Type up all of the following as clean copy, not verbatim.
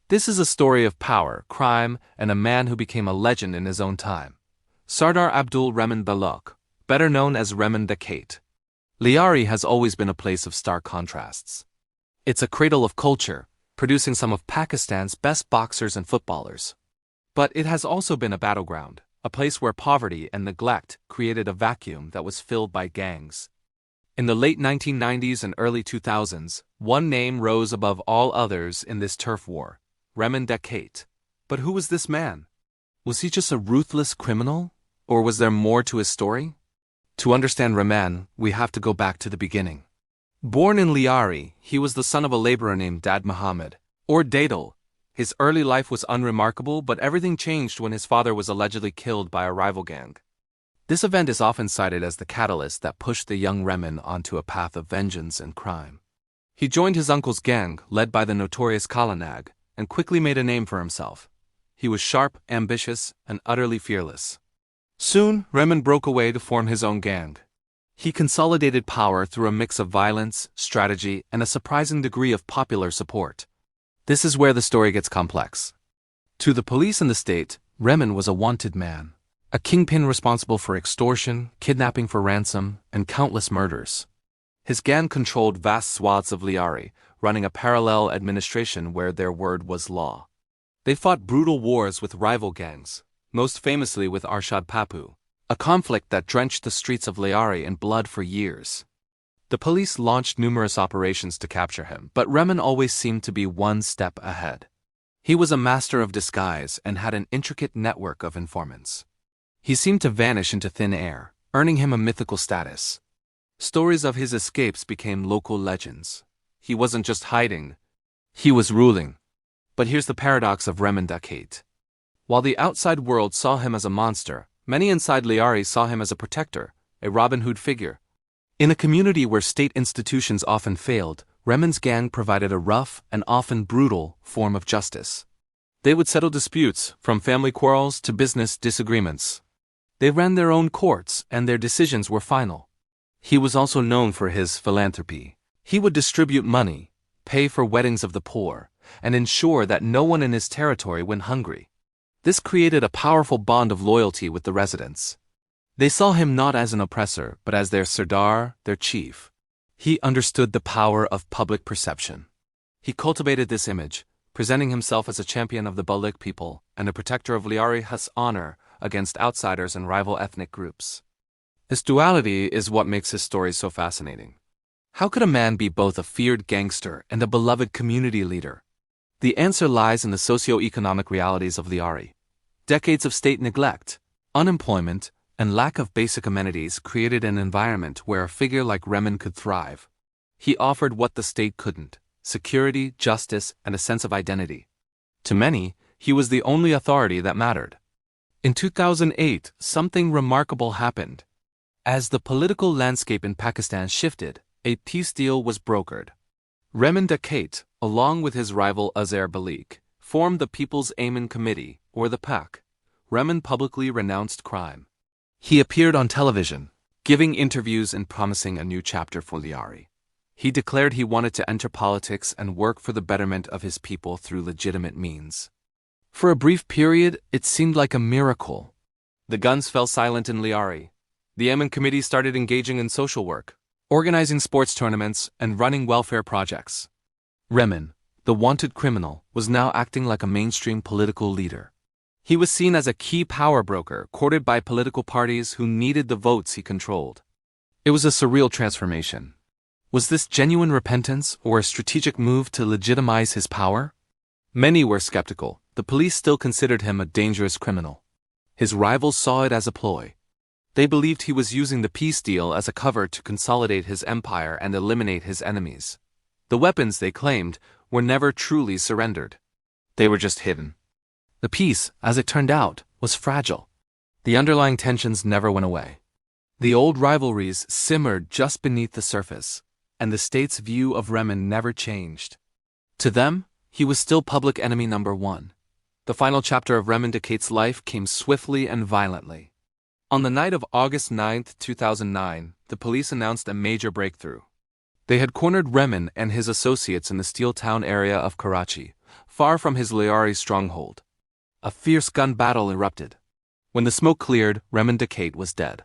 This is a story of power, crime, and a man who became a legend in his own time. Sardar Abdul Rehman Baloch, better known as Rehman Dakait. Lyari has always been a place of stark contrasts. It's a cradle of culture, producing some of Pakistan's best boxers and footballers. But it has also been a battleground, a place where poverty and neglect created a vacuum that was filled by gangs. In the late 1990s and early 2000s, one name rose above all others in this turf war: Rehman Dakait. But who was this man? Was he just a ruthless criminal, or was there more to his story? To understand Rehman, we have to go back to the beginning. Born in Lyari, he was the son of a laborer named Dad Muhammad, or Dadal. His early life was unremarkable, but everything changed when his father was allegedly killed by a rival gang. This event is often cited as the catalyst that pushed the young Rehman onto a path of vengeance and crime. He joined his uncle's gang, led by the notorious Kalanag, and quickly made a name for himself. He was sharp, ambitious, and utterly fearless. Soon, Rehman broke away to form his own gang. He consolidated power through a mix of violence, strategy, and a surprising degree of popular support. This is where the story gets complex. To the police and the state, Rehman was a wanted man, a kingpin responsible for extortion, kidnapping for ransom, and countless murders. His gang controlled vast swaths of Lyari, running a parallel administration where their word was law. They fought brutal wars with rival gangs, most famously with Arshad Pappu, a conflict that drenched the streets of Lyari in blood for years. The police launched numerous operations to capture him, but Rehman always seemed to be one step ahead. He was a master of disguise and had an intricate network of informants. He seemed to vanish into thin air, earning him a mythical status. Stories of his escapes became local legends. He wasn't just hiding, he was ruling. But here's the paradox of Rehman Dakait. While the outside world saw him as a monster, many inside Lyari saw him as a protector, a Robin Hood figure. In a community where state institutions often failed, Rehman's gang provided a rough and often brutal form of justice. They would settle disputes, from family quarrels to business disagreements. They ran their own courts, and their decisions were final. He was also known for his philanthropy. He would distribute money, pay for weddings of the poor, and ensure that no one in his territory went hungry. This created a powerful bond of loyalty with the residents. They saw him not as an oppressor, but as their Sardar, their chief. He understood the power of public perception. He cultivated this image, presenting himself as a champion of the Baloch people and a protector of Lyari's honor against outsiders and rival ethnic groups. This duality is what makes his story so fascinating. How could a man be both a feared gangster and a beloved community leader? The answer lies in the socio-economic realities of Lyari. Decades of state neglect, unemployment, and lack of basic amenities created an environment where a figure like Rehman could thrive. He offered what the state couldn't: security, justice, and a sense of identity. To many, he was the only authority that mattered. In 2008, something remarkable happened. As the political landscape in Pakistan shifted, a peace deal was brokered. Rehman Dakait, along with his rival Azhar Baloch, formed the People's Amin Committee, or the PAC. Rehman publicly renounced crime. He appeared on television, giving interviews and promising a new chapter for Lyari. He declared he wanted to enter politics and work for the betterment of his people through legitimate means. For a brief period, it seemed like a miracle. The guns fell silent in Lyari. The Amin Committee started engaging in social work, organizing sports tournaments, and running welfare projects. Rehman, the wanted criminal, was now acting like a mainstream political leader. He was seen as a key power broker, courted by political parties who needed the votes he controlled. It was a surreal transformation. Was this genuine repentance or a strategic move to legitimize his power? Many were skeptical. The police still considered him a dangerous criminal. His rivals saw it as a ploy. They believed he was using the peace deal as a cover to consolidate his empire and eliminate his enemies. The weapons, they claimed, were never truly surrendered. They were just hidden. The peace, as it turned out, was fragile. The underlying tensions never went away. The old rivalries simmered just beneath the surface, and the state's view of Rehman never changed. To them, he was still public enemy number one. The final chapter of Rehman Dakait's life came swiftly and violently. On the night of August 9, 2009, the police announced a major breakthrough. They had cornered Rehman and his associates in the Steel Town area of Karachi, far from his Lyari stronghold. A fierce gun battle erupted. When the smoke cleared, Rehman Dakait was dead.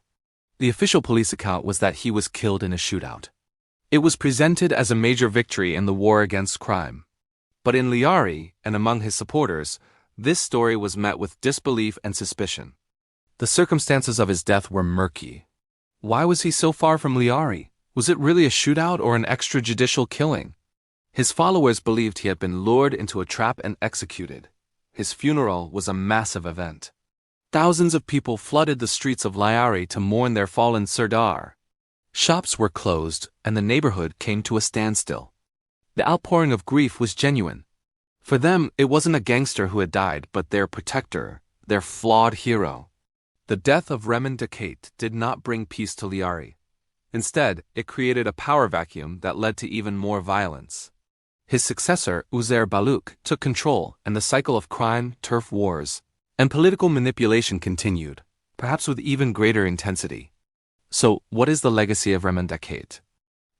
The official police account was that he was killed in a shootout. It was presented as a major victory in the war against crime. But in Lyari, and among his supporters, this story was met with disbelief and suspicion. The circumstances of his death were murky. Why was he so far from Lyari? Was it really a shootout or an extrajudicial killing? His followers believed he had been lured into a trap and executed. His funeral was a massive event. Thousands of people flooded the streets of Lyari to mourn their fallen Sardar. Shops were closed, and the neighborhood came to a standstill. The outpouring of grief was genuine. For them, it wasn't a gangster who had died, but their protector, their flawed hero. The death of Rehman Dakait did not bring peace to Lyari. Instead, it created a power vacuum that led to even more violence. His successor, Abdul Baloch, took control, and the cycle of crime, turf wars, and political manipulation continued, perhaps with even greater intensity. So, what is the legacy of Rehman Dakait?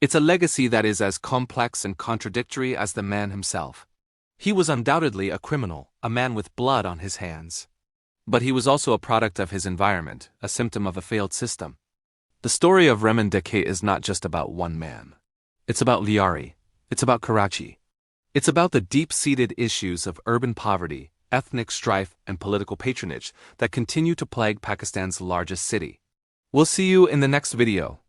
It's a legacy that is as complex and contradictory as the man himself. He was undoubtedly a criminal, a man with blood on his hands. But he was also a product of his environment, a symptom of a failed system. The story of Rehman Dakait is not just about one man. It's about Lyari. It's about Karachi. It's about the deep-seated issues of urban poverty, ethnic strife, and political patronage that continue to plague Pakistan's largest city. We'll see you in the next video.